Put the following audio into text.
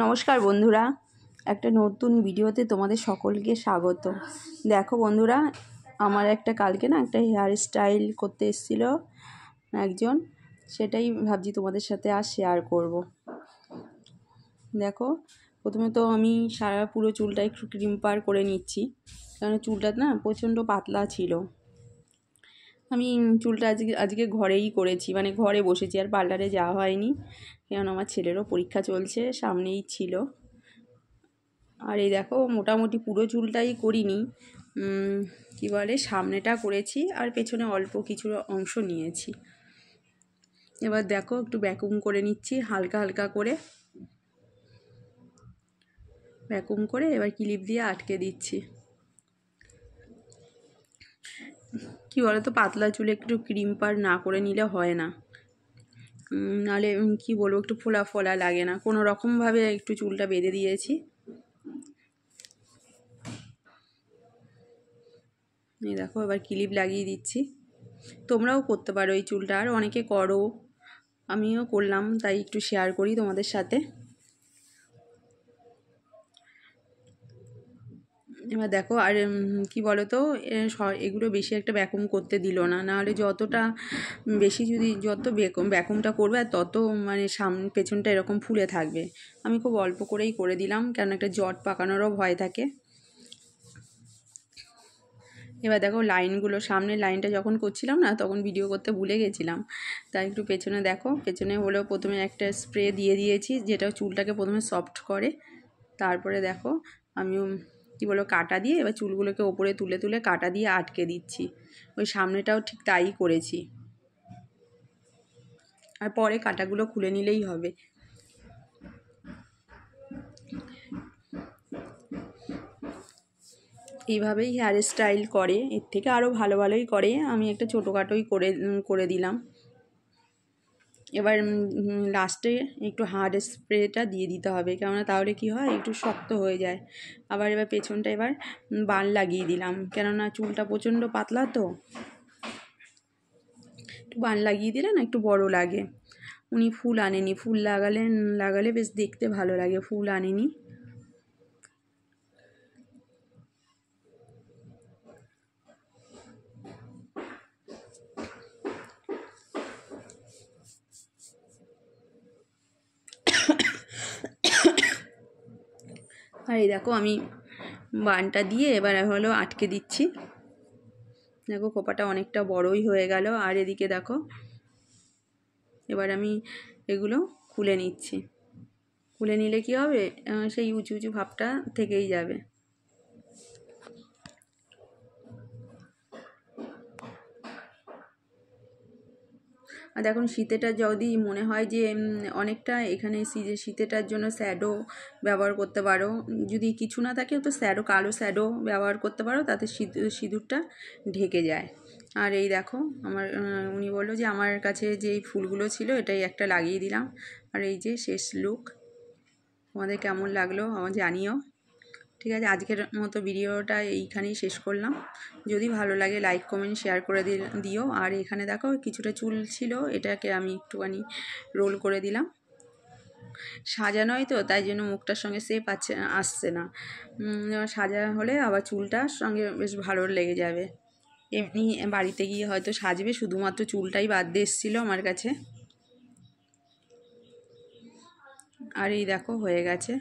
নমস্কার বন্ধুরা, একটা নতুন ভিডিওতে তোমাদের সকলকে স্বাগত। দেখো বন্ধুরা, আমার কালকে একটা হেয়ার স্টাইল করতে এসেছিল একজন, সেটাই ভাবছি তোমাদের সাথে আর শেয়ার করব। দেখো, প্রথমে তো আমি পুরো চুলটা একটু ক্রিম্পার করে নিচ্ছি, কারণ চুলটা না প্রচণ্ড পাতলা ছিল। আমি চুলটা আজকে ঘরেই করেছি, মানে ঘরে বসেছি, আর পার্লারে যাওয়া হয়নি, কারণ আমার ছেলেরও পরীক্ষা চলছে, সামনেই ছিল। আর এই দেখো, মোটামুটি পুরো চুলটাই করিনি, কি বলে সামনেটা করেছি আর পেছনে অল্প কিছু অংশ নিয়েছি। এবার দেখো, একটু ভ্যাকুম করে নিচ্ছি হালকা হালকা করে, ভ্যাকুম করে এবার ক্লিপ দিয়ে আটকে দিচ্ছি। কি বলো তো, পাতলা চুলে একটু ক্রিম্পার না করে নিলে হয় না, নাহলে কি বলবো, একটু ফোলা ফোলা লাগে না। কোনো রকমভাবে একটু চুলটা বেঁধে দিয়েছি। এই দেখো, এবার ক্লিপ লাগিয়ে দিচ্ছি। তোমরাও করতে পারো এই চুলটা, আর অনেকে করো, আমিও করলাম, তাই একটু শেয়ার করি তোমাদের সাথে। এবার দেখো, আর কি বলো তো, এগুলো বেশি একটা ভ্যাকুম করতে দিল না, নাহলে যতটা বেশি যত ভ্যাকুমটা করবে আর তত মানে পেছনটা এরকম ফুলে থাকবে। আমি খুব অল্প করেই করে দিলাম, কারণ একটা জট পাকানোরও ভয় থাকে। এবার দেখো, সামনের লাইনটা যখন করছিলাম না, তখন ভিডিও করতে ভুলে গেছিলাম, তাই একটু পেছনে দেখো, পেছনে হলেও প্রথমে একটা স্প্রে দিয়ে দিয়েছি, যেটা চুলটাকে প্রথমে সফট করে। তারপরে দেখো, আমিও কি বলো, কাটা দিয়ে এবার চুলগুলোকে ওপরে তুলে তুলে কাটা দিয়ে আটকে দিচ্ছি। ওই সামনেটাও ঠিক তাই করেছি, আর পরে কাটাগুলো খুলে নিলেই হবে। এইভাবেই হেয়ার স্টাইল করে, এর থেকে আরও ভালো ভালোই করে, আমি একটা ছোটোখাটোই করে দিলাম। এবার লাস্টে একটু হার্ড স্প্রেটা দিয়ে দিতে হবে, কেননা তাহলে কি হয়, একটু শক্ত হয়ে যায়। আবার এবার পেছনটা এবার বান লাগিয়ে দিলাম, কেননা চুলটা প্রচণ্ড পাতলা, তো একটু বান লাগিয়ে দিলে না একটু বড় লাগে। উনি ফুল আনেনি, ফুল লাগালে বেশ দেখতে ভালো লাগে, ফুল আনেনি। আর এই দেখো, আমি বানটা দিয়ে এবার হলো আটকে দিচ্ছি। দেখো, খোপাটা অনেকটা বড়ই হয়ে গেল। আর এদিকে দেখো, এবার আমি এগুলো খুলে নিচ্ছি। খুলে নিলে কি হবে, সেই উঁচু উঁচু ভাবটা থেকেই যাবে। আর দেখুন, শীতেটা যদি মনে হয় যে অনেকটা, এখানে শীতেটার জন্য শ্যাডো ব্যবহার করতে পারো, যদি কিছু না থাকে তো কালো শ্যাডো ব্যবহার করতে পারো, তাতে সিঁদুরটা ঢেকে যায়। আর এই দেখো, উনি বললো যে আমার কাছে যেই ফুলগুলো ছিল এটাই একটা লাগিয়ে দিলাম। আর এই যে শেষ লুক, তোমাদের কেমন লাগলো আমার জানিও। ঠিক আছে, আজকের মতো ভিডিওটা এইখানেই শেষ করলাম। যদি ভালো লাগে লাইক কমেন্ট শেয়ার করে দিও। আর এখানে দেখো, কিছুটা চুল ছিল, এটাকে আমি একটুখানি রোল করে দিলাম। সাজানোই তো, তাই জন্য মুখটার সঙ্গে শেপ আসছে না। সাজা হলে আবার চুলটার সঙ্গে বেশ ভালো লেগে যাবে। এমনি বাড়িতে গিয়ে হয়তো সাজবে, শুধুমাত্র চুলটাই বাদ দিয়ে এসেছিলো আমার কাছে। আর এই দেখো, হয়ে গেছে।